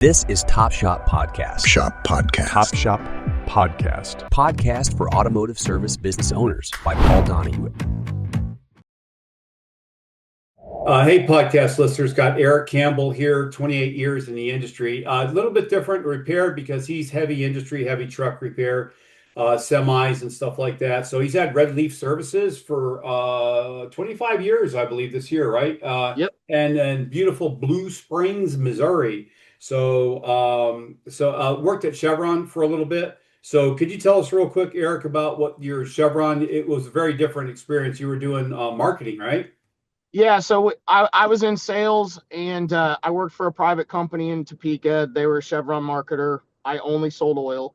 This is Top Shop Podcast. Shop Podcast. Top Shop Podcast. Podcast for automotive service business owners by Paul Donahue. Hey, podcast listeners, got Eric Campbell here, 28 years in the industry. A little bit different repair because he's heavy industry, heavy truck repair, semis and stuff like that. So he's had Redleaf Services for 25 years, I believe, this year, right? Yep. And then beautiful Blue Springs, Missouri. So worked at Chevron for a little bit. So could you tell us real quick, Eric, about what your Chevron, it was a very different experience. You were doing marketing, right? Yeah, so I was in sales and I worked for a private company in Topeka. They were a Chevron marketer. I only sold oil.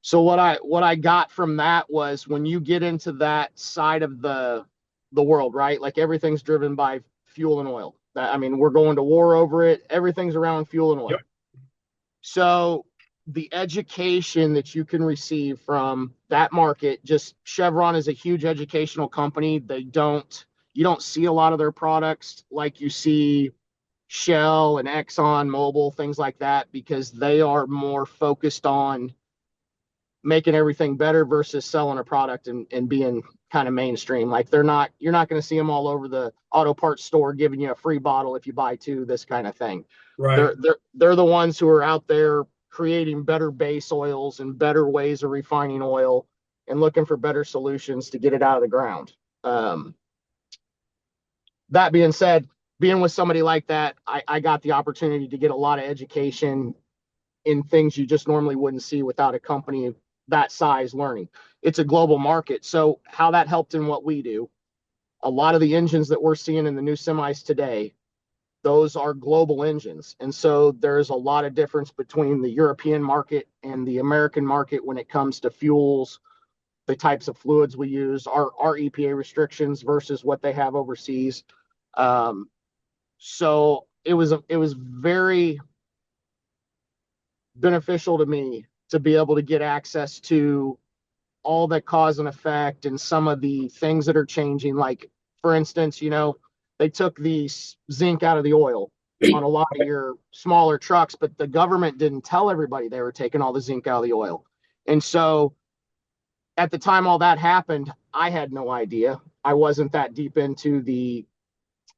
So what I got from that was when you get into that side of the world, right? Like everything's driven by fuel and oil. We're going to war over it. Everything's around fuel and oil. Yep. So the education that you can receive from that market, just Chevron is a huge educational company. You don't see a lot of their products like you see Shell and Exxon Mobil, things like that, because they are more focused on making everything better versus selling a product and being kind of mainstream. Like you're not going to see them all over the auto parts store giving you a free bottle if you buy two, this kind of thing. Right. They're the ones who are out there creating better base oils and better ways of refining oil and looking for better solutions to get it out of the ground. That being said, being with somebody like that, I got the opportunity to get a lot of education in things you just normally wouldn't see without a company that size learning. It's a global market. So how that helped in what we do, a lot of the engines that we're seeing in the new semis today, those are global engines. And so there's a lot of difference between the European market and the American market when it comes to fuels, the types of fluids we use, our EPA restrictions versus what they have overseas. So it was very beneficial to me to be able to get access to all the cause and effect and some of the things that are changing. Like, for instance, they took the zinc out of the oil on a lot of your smaller trucks, but the government didn't tell everybody they were taking all the zinc out of the oil. And so at the time all that happened, I had no idea. I wasn't that deep into the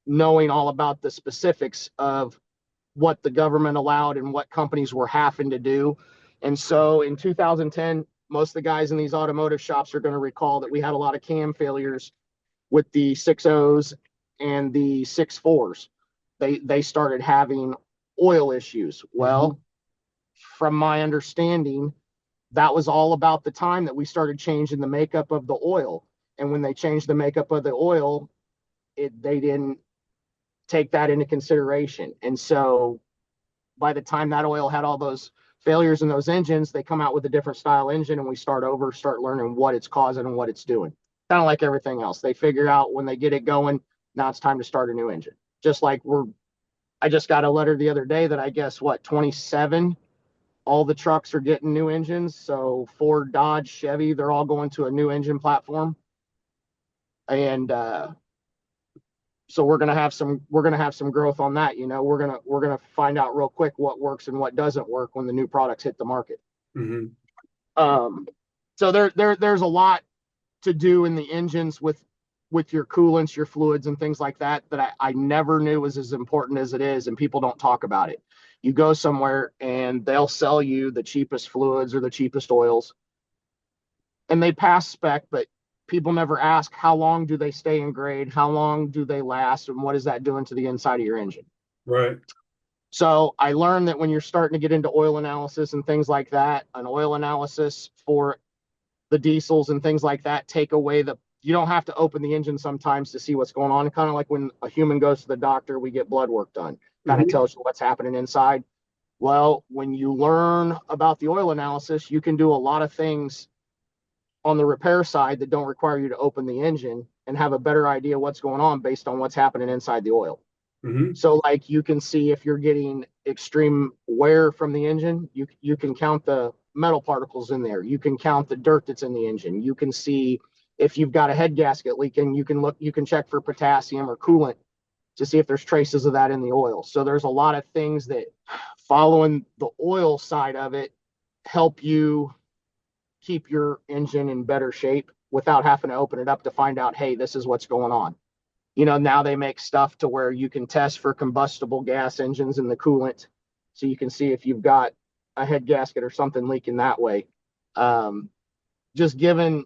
knowing all about the specifics of what the government allowed and what companies were having to do. And so in 2010, most of the guys in these automotive shops are going to recall that we had a lot of cam failures with the 6.0s and the 6.4s. They started having oil issues. Well, from my understanding, that was all about the time that we started changing the makeup of the oil. And when they changed the makeup of the oil, they didn't take that into consideration. And so by the time that oil had all those failures in those engines, they come out with a different style engine and we start learning what it's causing and what it's doing. Kind of like everything else. They figure out when they get it going, now it's time to start a new engine. Just like I just got a letter the other day that I guess 27, all the trucks are getting new engines. So Ford, Dodge, Chevy, they're all going to a new engine platform. And so we're gonna have some growth on that. We're gonna find out real quick what works and what doesn't work when the new products hit the market. Mm-hmm. So there's a lot to do in the engines with your coolants, your fluids, and things like that I never knew was as important as it is, and people don't talk about it. You go somewhere and they'll sell you the cheapest fluids or the cheapest oils, and they pass spec, but people never ask how long do they stay in grade, how long do they last, and what is that doing to the inside of your engine. Right. So I learned that when you're starting to get into oil analysis and things like that, an oil analysis for the diesels and things like that take away you don't have to open the engine sometimes to see what's going on. Kind of like when a human goes to the doctor, we get blood work done. Kind of tells you what's happening inside. Well, when you learn about the oil analysis, you can do a lot of things on the repair side that don't require you to open the engine and have a better idea what's going on based on what's happening inside the oil. Mm-hmm. So like you can see if you're getting extreme wear from the engine, you can count the metal particles in there. You can count the dirt that's in the engine. You can see if you've got a head gasket leaking, you can check for potassium or coolant to see if there's traces of that in the oil. So there's a lot of things that, following the oil side of it, help you keep your engine in better shape without having to open it up to find out, hey, this is what's going on. Now they make stuff to where you can test for combustible gas engines in the coolant, so you can see if you've got a head gasket or something leaking that way. Just giving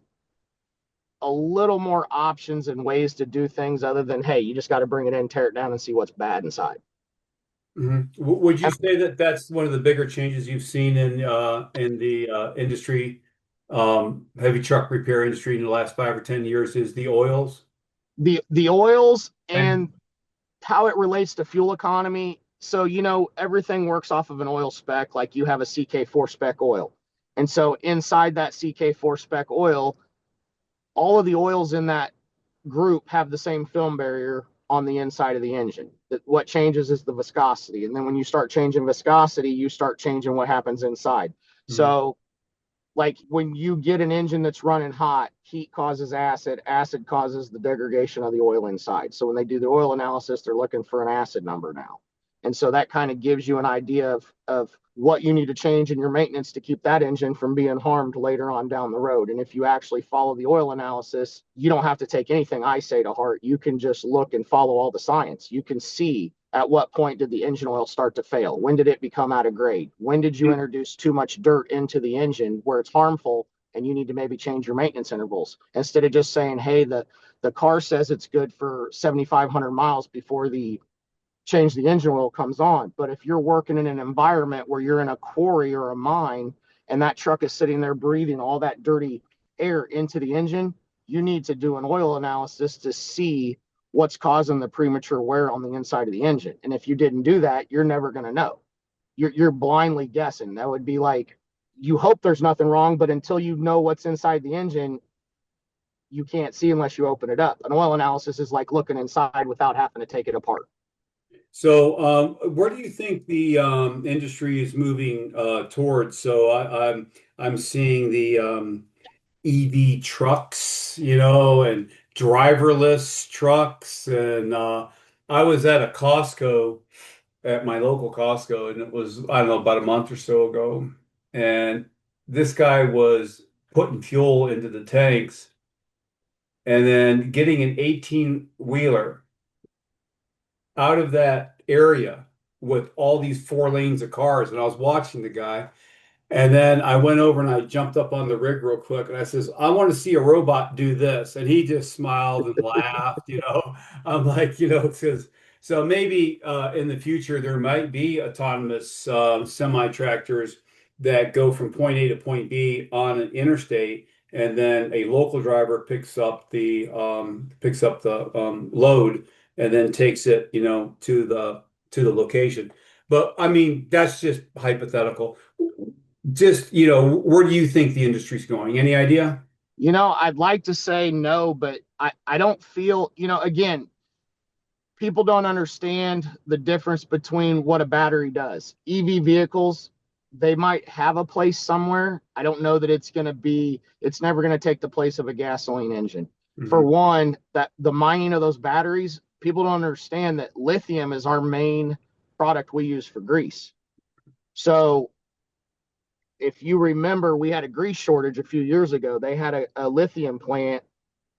a little more options and ways to do things other than, hey, you just got to bring it in, tear it down, and see what's bad inside. Would you say that that's one of the bigger changes you've seen in the industry, heavy truck repair industry in the last 5 or 10 years is the oils? The oils And and how it relates to fuel economy. So, everything works off of an oil spec, like you have a CK4 spec oil. And so inside that CK4 spec oil, all of the oils in that group have the same film barrier on the inside of the engine. What changes is the viscosity. And then when you start changing viscosity, you start changing what happens inside. So like when you get an engine that's running hot, heat causes acid, acid causes the degradation of the oil inside. So when they do the oil analysis, they're looking for an acid number now. And so that kind of gives you an idea of what you need to change in your maintenance to keep that engine from being harmed later on down the road. And if you actually follow the oil analysis, you don't have to take anything I say to heart. You can just look and follow all the science. You can see at what point did the engine oil start to fail? When did it become out of grade? When did you introduce too much dirt into the engine where it's harmful and you need to maybe change your maintenance intervals? Instead of just saying, hey, the car says it's good for 7,500 miles before the change the engine oil comes on. But if you're working in an environment where you're in a quarry or a mine and that truck is sitting there breathing all that dirty air into the engine, you need to do an oil analysis to see what's causing the premature wear on the inside of the engine. And if you didn't do that, you're never going to know. You're blindly guessing. That would be like, you hope there's nothing wrong, but until you know what's inside the engine, you can't see unless you open it up. An oil analysis is like looking inside without having to take it apart. So, where do you think the industry is moving towards? So, I'm seeing the EV trucks, and driverless trucks, and I was at a Costco at my local Costco, and it was, I don't know, about a month or so ago, and this guy was putting fuel into the tanks and then getting an 18-wheeler out of that area with all these 4 lanes of cars. And I was watching the guy. And then I went over and I jumped up on the rig real quick and I says, I want to see a robot do this. And he just smiled and laughed. I'm like, it says, so maybe in the future there might be autonomous semi-tractors that go from point A to point B on an interstate, and then a local driver picks up the load and then takes it, to the location. But I mean, that's just hypothetical. Just, where do you think the industry's going? Any idea? I'd like to say no, but I don't feel, again, people don't understand the difference between what a battery does. EV vehicles, they might have a place somewhere. I don't know that it's never going to take the place of a gasoline engine. For one, that the mining of those batteries, people don't understand that lithium is our main product we use for grease. So if you remember, we had a grease shortage a few years ago. They had a lithium plant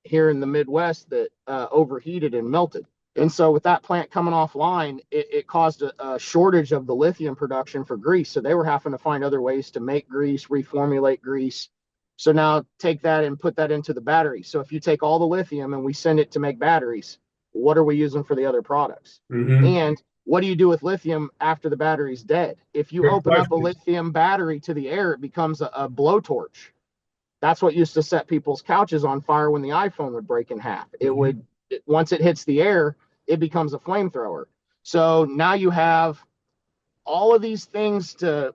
here in the Midwest that overheated and melted. And so with that plant coming offline, it caused a shortage of the lithium production for grease. So they were having to find other ways to make grease, reformulate grease. So now take that and put that into the battery. So if you take all the lithium and we send it to make batteries, what are we using for the other products? And what do you do with lithium after the battery's dead? If you open up a lithium battery to the air, it becomes a blowtorch. That's what used to set people's couches on fire when the iPhone would break in half. Once it hits the air, it becomes a flamethrower. So now you have all of these things to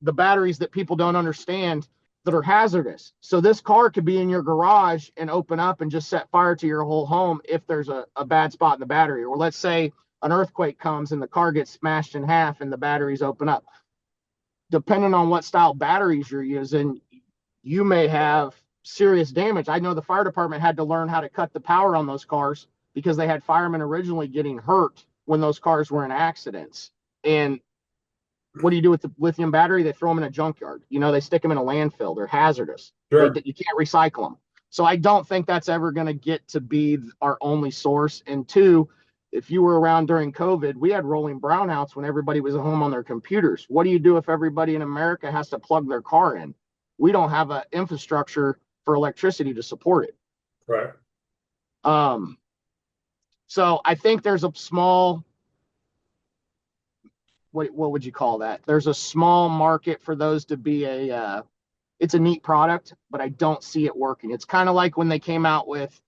the batteries that people don't understand that are hazardous. So this car could be in your garage and open up and just set fire to your whole home if there's a bad spot in the battery. Or let's say an earthquake comes and the car gets smashed in half and the batteries open up. Depending on what style batteries you're using, you may have serious damage. I know the fire department had to learn how to cut the power on those cars because they had firemen originally getting hurt when those cars were in accidents. And what do you do with the lithium battery? They throw them in a junkyard. They stick them in a landfill. They're hazardous. Sure. You can't recycle them. So I don't think that's ever going to get to be our only source. And two, if you were around during COVID, we had rolling brownouts when everybody was at home on their computers. What do you do if everybody in America has to plug their car in? We don't have an infrastructure for electricity to support it. Right. So I think there's a small, what would you call that? There's a small market for those to be it's a neat product, but I don't see it working. It's kind of like when they came out with,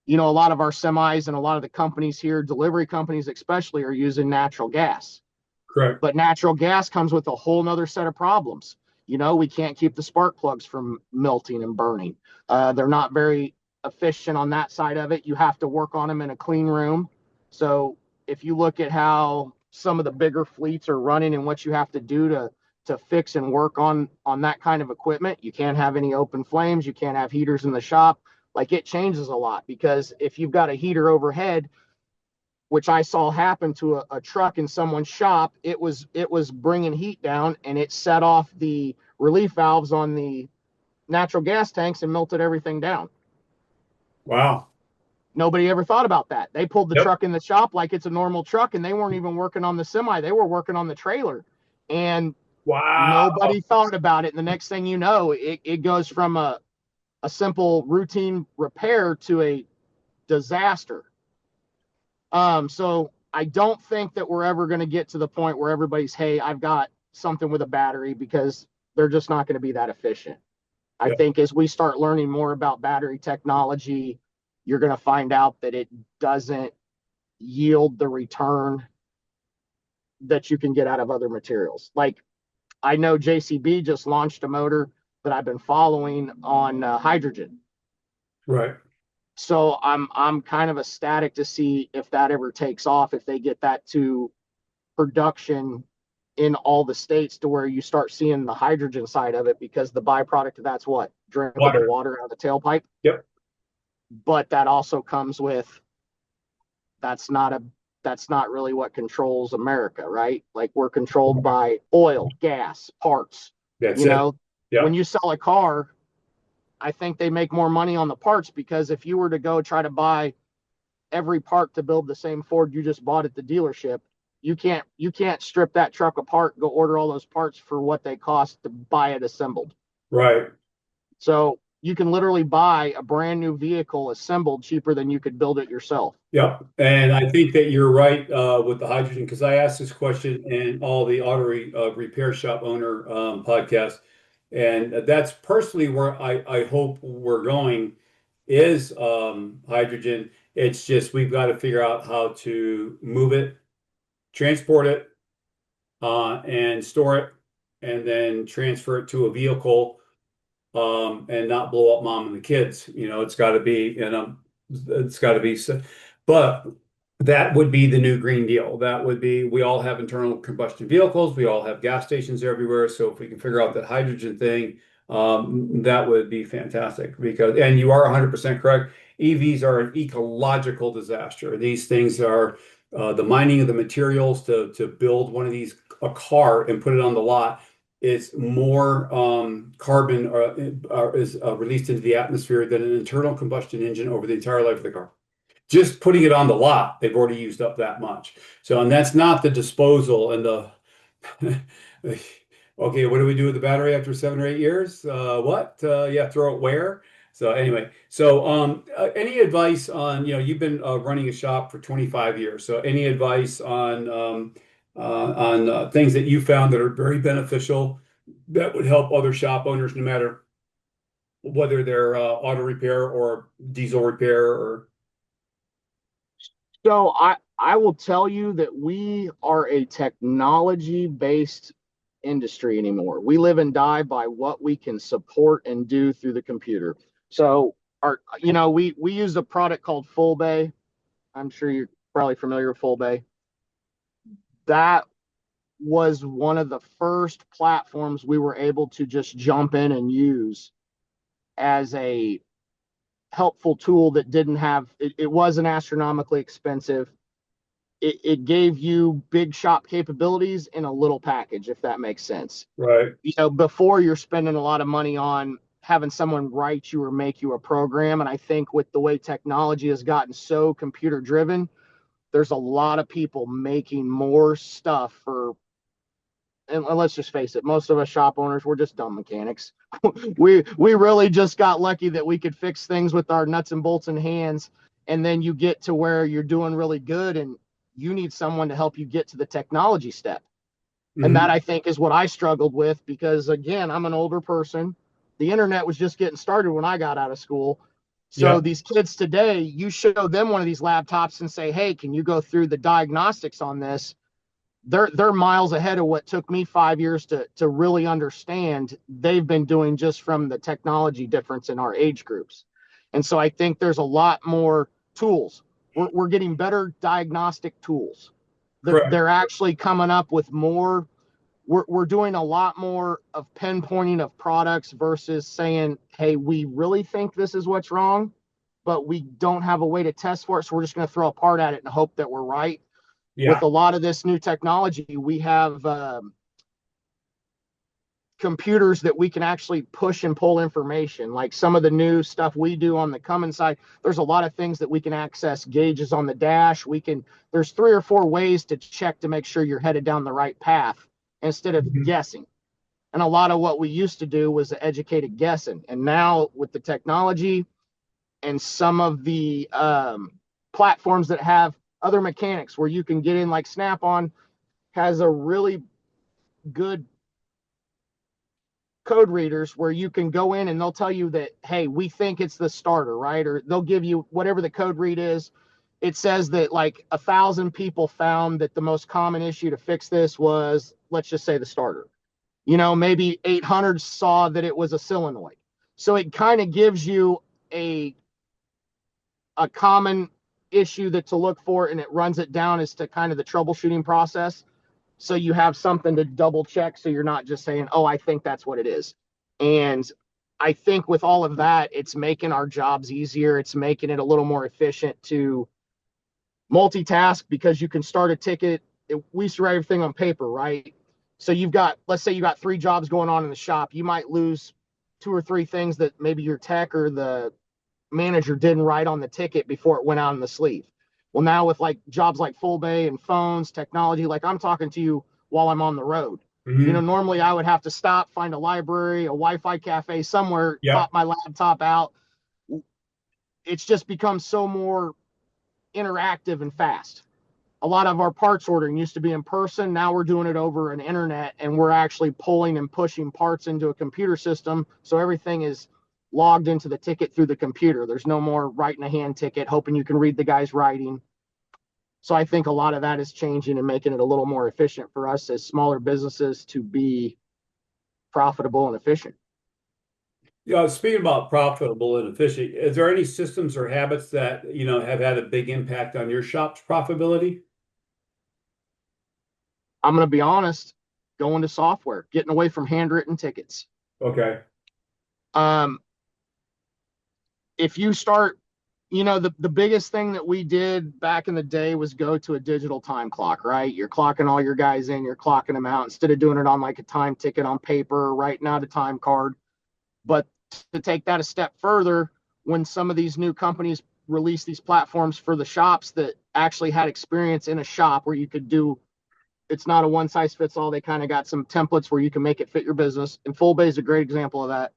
a lot of our semis and a lot of the companies here, delivery companies especially, are using natural gas. Correct. But natural gas comes with a whole nother set of problems. We can't keep the spark plugs from melting and burning. They're not very efficient on that side of it. You have to work on them in a clean room. So if you look at how some of the bigger fleets are running and what you have to do to fix and work on that kind of equipment, you can't have any open flames. You can't have heaters in the shop. Like, it changes a lot, because if you've got a heater overhead, which I saw happen to a truck in someone's shop, it was bringing heat down, and it set off the relief valves on the natural gas tanks and melted everything down. Wow. Nobody ever thought about that. They pulled the Yep. truck in the shop like it's a normal truck, and they weren't even working on the semi. They were working on the trailer. And Wow. nobody thought about it. And the next thing you know, it goes from a simple routine repair to a disaster. So I don't think that we're ever going to get to the point where everybody's, hey, I've got something with a battery, because they're just not going to be that efficient. I think as we start learning more about battery technology, you're going to find out that it doesn't yield the return that you can get out of other materials. Like, I know JCB just launched a motor that I've been following on hydrogen. Right. So I'm kind of ecstatic to see if that ever takes off, if they get that to production in all the states, to where you start seeing the hydrogen side of it, because the byproduct of that's what? Drinkable water out of the tailpipe. Yep. But that also comes with, that's not really what controls America, right? Like, we're controlled by oil, gas, parts. That's it. Yep. When you sell a car, I think they make more money on the parts, because if you were to go try to buy every part to build the same Ford you just bought at the dealership, you can't strip that truck apart, go order all those parts for what they cost to buy it assembled. Right. So you can literally buy a brand new vehicle assembled cheaper than you could build it yourself. Yep. And I think that you're right with the hydrogen, because I asked this question in all the auto repair shop owner podcasts. And that's personally where I hope we're going, is hydrogen. It's just, we've got to figure out how to move it, transport it, and store it, and then transfer it to a vehicle, and not blow up mom and the kids. It's got to be, but that would be the new Green Deal. That would be, we all have internal combustion vehicles. We all have gas stations everywhere. So if we can figure out that hydrogen thing, that would be fantastic, because, and you are 100% correct. EVs are an ecological disaster. These things are the mining of the materials to build one of these, a car, and put it on the lot. It's more carbon is released into the atmosphere than an internal combustion engine over the entire life of the car. Just putting it on the lot, they've already used up that much. So, and that's not the disposal and the, okay, what do we do with the battery after 7 or 8 years? Yeah, throw it where? So anyway, any advice on, you've been running a shop for 25 years. So any advice on things that you found that are very beneficial that would help other shop owners, no matter whether they're auto repair or diesel repair or. So I will tell you that we are a technology-based industry anymore. We live and die by what we can support and do through the computer. So we use a product called Full Bay. I'm sure you're probably familiar with Full Bay. That was one of the first platforms we were able to just jump in and use as a helpful tool that didn't have it wasn't astronomically expensive. It gave you big shop capabilities in a little package, if that makes sense. Right. Before you're spending a lot of money on having someone write you or make you a program. And I think with the way technology has gotten so computer driven, there's a lot of people making more stuff for, and let's just face it, most of us shop owners, we're just dumb mechanics. we really just got lucky that we could fix things with our nuts and bolts in hands. And then you get to where you're doing really good and you need someone to help you get to the technology step. And that, I think, is what I struggled with because, again, I'm an older person. The internet was just getting started when I got out of school. So these kids today, you show them one of these laptops and say, hey, can you go through the diagnostics on this? They're miles ahead of what took me 5 years to really understand they've been doing just from the technology difference in our age groups. And so I think there's a lot more tools. We're getting better diagnostic tools. They're actually coming up with more. We're doing a lot more of pinpointing of products versus saying, hey, we really think this is what's wrong, but we don't have a way to test for it. So we're just going to throw a part at it and hope that we're right. Yeah. With a lot of this new technology, we have computers that we can actually push and pull information. Like some of the new stuff we do on the Cummins side, there's a lot of things that we can access, gauges on the dash. There's 3 or 4 ways to check to make sure you're headed down the right path instead of guessing. And a lot of what we used to do was educated guessing. And now with the technology and some of the platforms that have other mechanics where you can get in, like Snap-on has a really good code readers where you can go in and they'll tell you that, hey, we think it's the starter, right? Or they'll give you whatever the code read is. It says that like 1,000 people found that the most common issue to fix this was, let's just say, the starter. Maybe 800 saw that it was a solenoid. So it kind of gives you a common issue that to look for, and it runs it down as to kind of the troubleshooting process. So you have something to double check. So you're not just saying, oh, I think that's what it is. And I think with all of that, it's making our jobs easier. It's making it a little more efficient to multitask because you can start a ticket. We used to write everything on paper, right? So let's say you got 3 jobs going on in the shop. You might lose 2 or 3 things that maybe your tech or the manager didn't write on the ticket before it went out in the sleeve. Well, now with like jobs like full bay and phones, technology, like I'm talking to you while I'm on the road. Normally I would have to stop, find a library, a Wi-Fi cafe somewhere, pop my laptop out. It's just become so more interactive and fast. A lot of our parts ordering used to be in person. Now we're doing it over an internet, and we're actually pulling and pushing parts into a computer system. So everything is logged into the ticket through the computer. There's no more writing a hand ticket, hoping you can read the guy's writing. So I think a lot of that is changing and making it a little more efficient for us as smaller businesses to be profitable and efficient. Yeah, speaking about profitable and efficient, is there any systems or habits that, have had a big impact on your shop's profitability? I'm going to be honest, going to software, getting away from handwritten tickets. Okay. If you start, the biggest thing that we did back in the day was go to a digital time clock, right? You're clocking all your guys in, you're clocking them out instead of doing it on like a time ticket on paper, writing out a time card. But to take that a step further, when some of these new companies release these platforms for the shops that actually had experience in a shop where you could do, it's not a one size fits all. They kind of got some templates where you can make it fit your business. And Full Bay is a great example of that.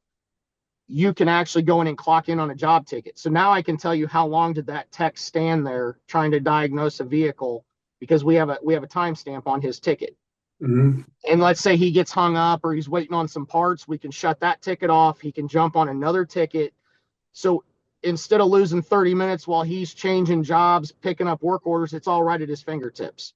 You can actually go in and clock in on a job ticket. So now I can tell you how long did that tech stand there trying to diagnose a vehicle because we have a timestamp on his ticket. And let's say he gets hung up or he's waiting on some parts, we can shut that ticket off. He can jump on another ticket. So instead of losing 30 minutes while he's changing jobs, picking up work orders, it's all right at his fingertips.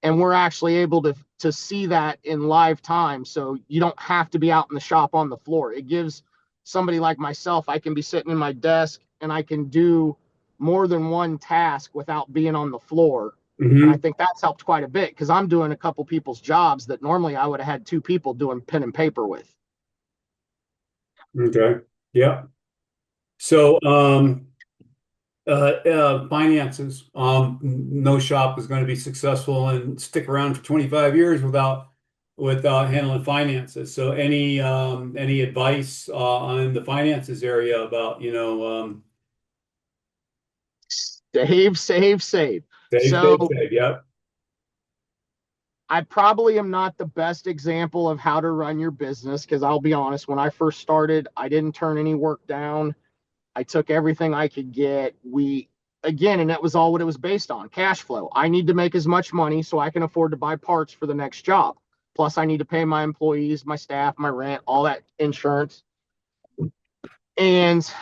And we're actually able to see that in live time. So you don't have to be out in the shop on the floor. It gives somebody like myself, I can be sitting in my desk and I can do more than one task without being on the floor. And I think that's helped quite a bit because I'm doing a couple people's jobs that normally I would have had 2 people doing pen and paper with. Okay. Yeah. So, finances. No shop is going to be successful and stick around for 25 years without handling finances. So, any advice on the finances area about Save, save, save. save, So save, save? Yep. I probably am not the best example of how to run your business because I'll be honest, when I first started, I didn't turn any work down. I took everything I could get. Again, and that was all what it was based on, cash flow. I need to make as much money so I can afford to buy parts for the next job. Plus, I need to pay my employees, my staff, my rent, all that insurance. And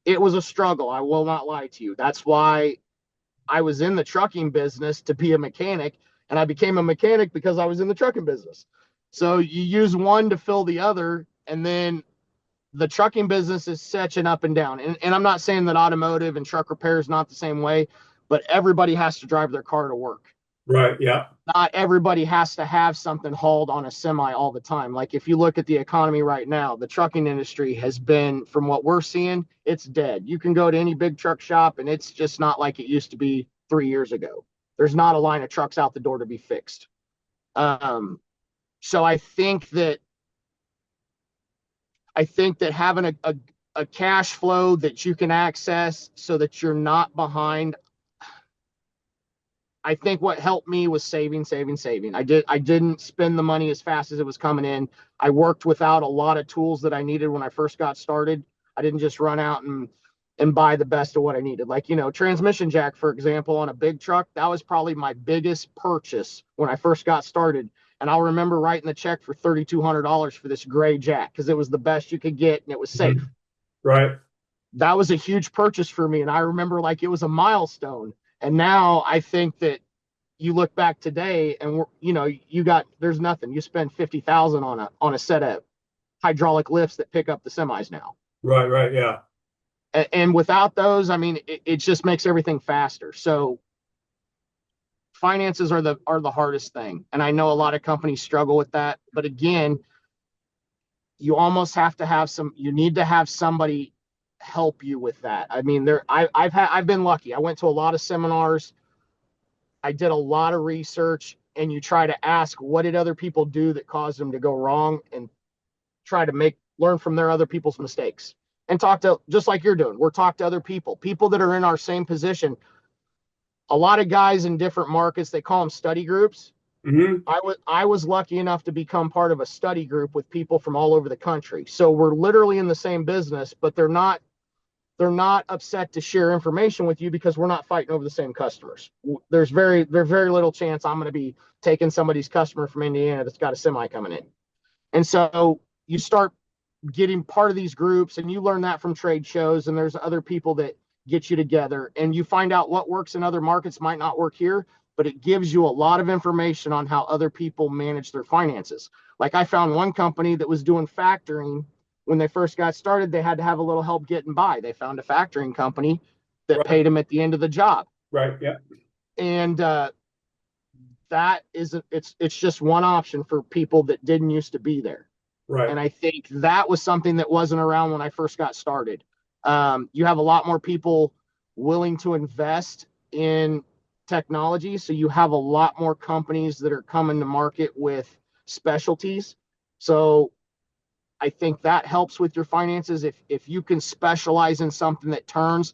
it was a struggle. I will not lie to you. That's why I was in the trucking business to be a mechanic, and I became a mechanic because I was in the trucking business. So you use one to fill the other, and then the trucking business is such an up and down. And I'm not saying that automotive and truck repair is not the same way, but everybody has to drive their car to work. Right. Yeah. Not everybody has to have something hauled on a semi all the time. Like if you look at the economy right now, the trucking industry has been, from what we're seeing, it's dead. You can go to any big truck shop and it's just not like it used to be 3 years ago. There's not a line of trucks out the door to be fixed. So I think that having a cash flow that you can access so that you're not behind. I think what helped me was saving, saving, saving. I didn't spend the money as fast as it was coming in. I worked without a lot of tools that I needed when I first got started. I didn't just run out and buy the best of what I needed. Like, transmission jack, for example, on a big truck, that was probably my biggest purchase when I first got started. And I'll remember writing the check for $3,200 for this gray jack because it was the best you could get and it was safe. Right. That was a huge purchase for me. And I remember like it was a milestone. And now I think that you look back today and there's nothing. You spend 50,000 on a set of hydraulic lifts that pick up the semis now. Right. Right. Yeah. And without those, I mean, it just makes everything faster. So finances are the hardest thing. And I know a lot of companies struggle with that, but again, you almost have to you need to have somebody help you with that. I mean, I've been lucky. I went to a lot of seminars. I did a lot of research, and you try to ask what did other people do that caused them to go wrong and try to learn from their other people's mistakes and talk to, just like you're doing. We're talking to other people that are in our same position. A lot of guys in different markets, they call them study groups. Mm-hmm. I was lucky enough to become part of a study group with people from all over the country. So we're literally in the same business, but they're not upset to share information with you because we're not fighting over the same customers. There's very little chance I'm going to be taking somebody's customer from Indiana that's got a semi coming in. And so you start getting part of these groups and you learn that from trade shows, and there's other people that get you together and you find out what works in other markets might not work here, but it gives you a lot of information on how other people manage their finances. Like I found one company that was doing factoring. When they first got started, they had to have a little help getting by. They found a factoring company that Right. paid them at the end of the job. Right. Yeah. And it's just one option for people that didn't used to be there. Right. And I think that was something that wasn't around when I first got started. You have a lot more people willing to invest in technology. So you have a lot more companies that are coming to market with specialties. So I think that helps with your finances. If you can specialize in something that turns,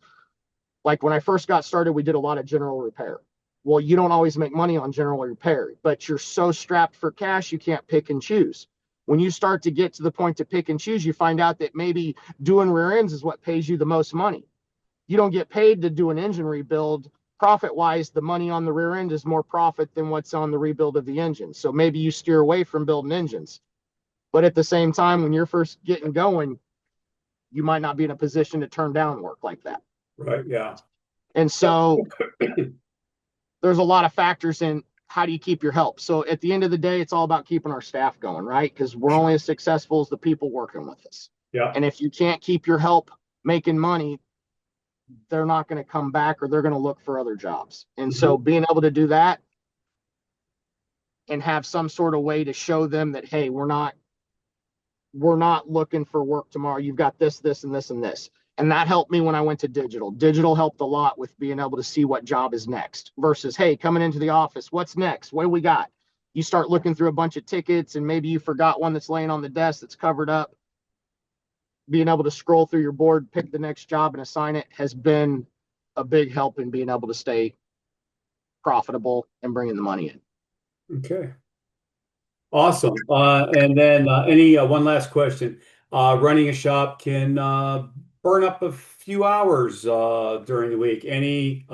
like when I first got started, we did a lot of general repair. Well, you don't always make money on general repair, but you're so strapped for cash, you can't pick and choose. When you start to get to the point to pick and choose, you find out that maybe doing rear ends is what pays you the most money. You don't get paid to do an engine rebuild. Profit wise, the money on the rear end is more profit than what's on the rebuild of the engine. So maybe you steer away from building engines. But at the same time, when you're first getting going, you might not be in a position to turn down work like that. Right. Yeah. And so there's a lot of factors in how do you keep your help. So at the end of the day, it's all about keeping our staff going, right? Because we're only as successful as the people working with us. Yeah. And if you can't keep your help making money, they're not going to come back or they're going to look for other jobs. And so being able to do that and have some sort of way to show them that, hey, we're not we're not looking for work tomorrow. You've got this, this, and this, and this. And that helped me when I went to digital. Digital helped a lot with being able to see what job is next versus, hey, coming into the office, what's next? What do we got? You start looking through a bunch of tickets and maybe you forgot one that's laying on the desk that's covered up. Being able to scroll through your board, pick the next job and assign it has been a big help in being able to stay profitable and bringing the money in. Okay. Awesome. And then any one last question. Running a shop can burn up a few hours during the week. Any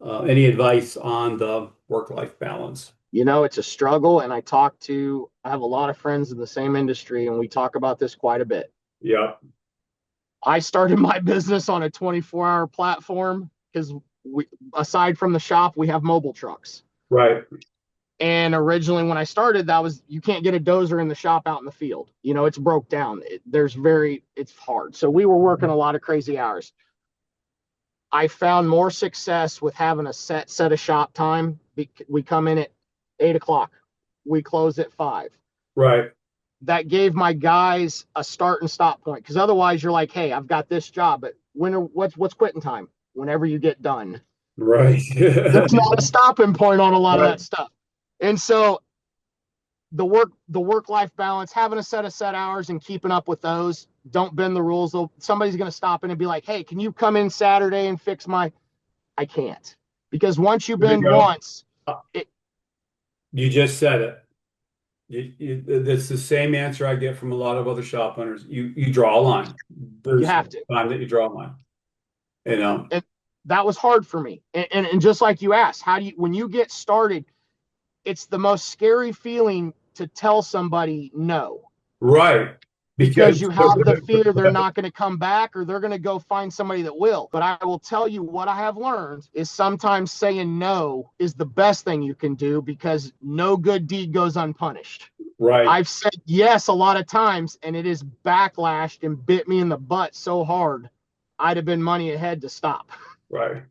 advice on the work-life balance? You know, it's a struggle, and I have a lot of friends in the same industry, and we talk about this quite a bit. Yeah. I started my business on a 24-hour platform because aside from the shop, we have mobile trucks. Right. And originally when I started, you can't get a dozer in the shop out in the field. You know, it's broke down. It's hard. So we were working a lot of crazy hours. I found more success with having a set of shop time. We come in at 8:00. We close at 5. Right. That gave my guys a start and stop point. Because otherwise you're like, hey, I've got this job, but what's quitting time? Whenever you get done. Right. There's not a stopping point on a lot of that stuff. And so the work-life balance, having a set of set hours and keeping up with those, don't bend the rules. Somebody's going to stop in and be like, hey, can you come in Saturday and fix I can't. Because once you bend once, you just said it. That's the same answer I get from a lot of other shop owners. You draw a line. There's you have to. time that you draw a line. You know. And that was hard for me. And just like you asked, when you get started, it's the most scary feeling to tell somebody no. Right. Because you have the fear they're not going to come back or they're going to go find somebody that will. But I will tell you what I have learned is sometimes saying no is the best thing you can do because no good deed goes unpunished. Right. I've said yes a lot of times and it is backlashed and bit me in the butt so hard, I'd have been money ahead to stop. Right.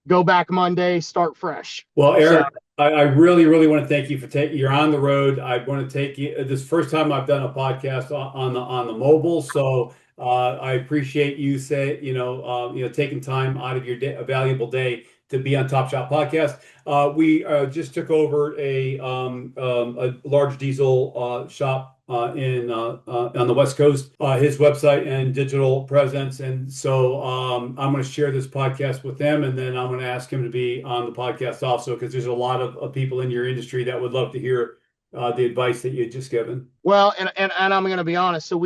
Go back Monday, start fresh. Well, Eric, I really, really want to thank you for you're on the road. I want to take you. This first time I've done a podcast on the mobile, so I appreciate you taking time out of your a valuable day to be on Top Shop Podcast. We just took over a large diesel shop on the West Coast, his website and digital presence. And so I'm going to share this podcast with them, and then I'm going to ask him to be on the podcast also, because there's a lot of people in your industry that would love to hear the advice that you had just given. Well, and I'm going to be honest. So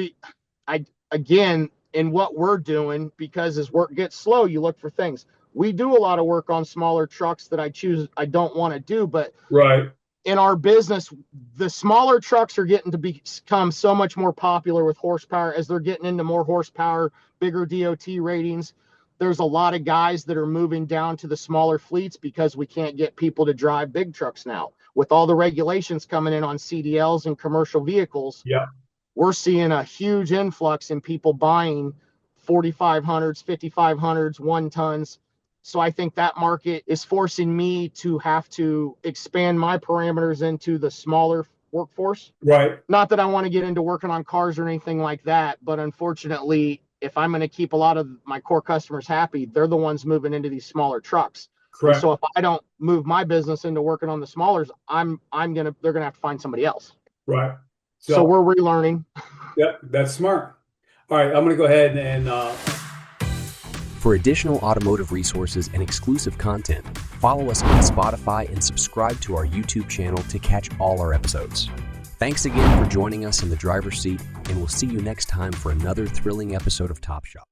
again, in what we're doing, because as work gets slow, you look for things. We do a lot of work on smaller trucks that I don't want to do, but right. In our business, the smaller trucks are getting to become so much more popular with horsepower as they're getting into more horsepower, bigger DOT ratings. There's a lot of guys that are moving down to the smaller fleets because we can't get people to drive big trucks now. With all the regulations coming in on CDLs and commercial vehicles, yeah, we're seeing a huge influx in people buying 4,500s, 5,500s, 1 tons. So I think that market is forcing me to have to expand my parameters into the smaller workforce. Right. Not that I want to get into working on cars or anything like that, but unfortunately, if I'm going to keep a lot of my core customers happy, they're the ones moving into these smaller trucks. Correct. And so if I don't move my business into working on the smallers, they're going to have to find somebody else. Right. So we're relearning. Yep, that's smart. All right, I'm going to go ahead and For additional automotive resources and exclusive content, follow us on Spotify and subscribe to our YouTube channel to catch all our episodes. Thanks again for joining us in the driver's seat, and we'll see you next time for another thrilling episode of Top Shop.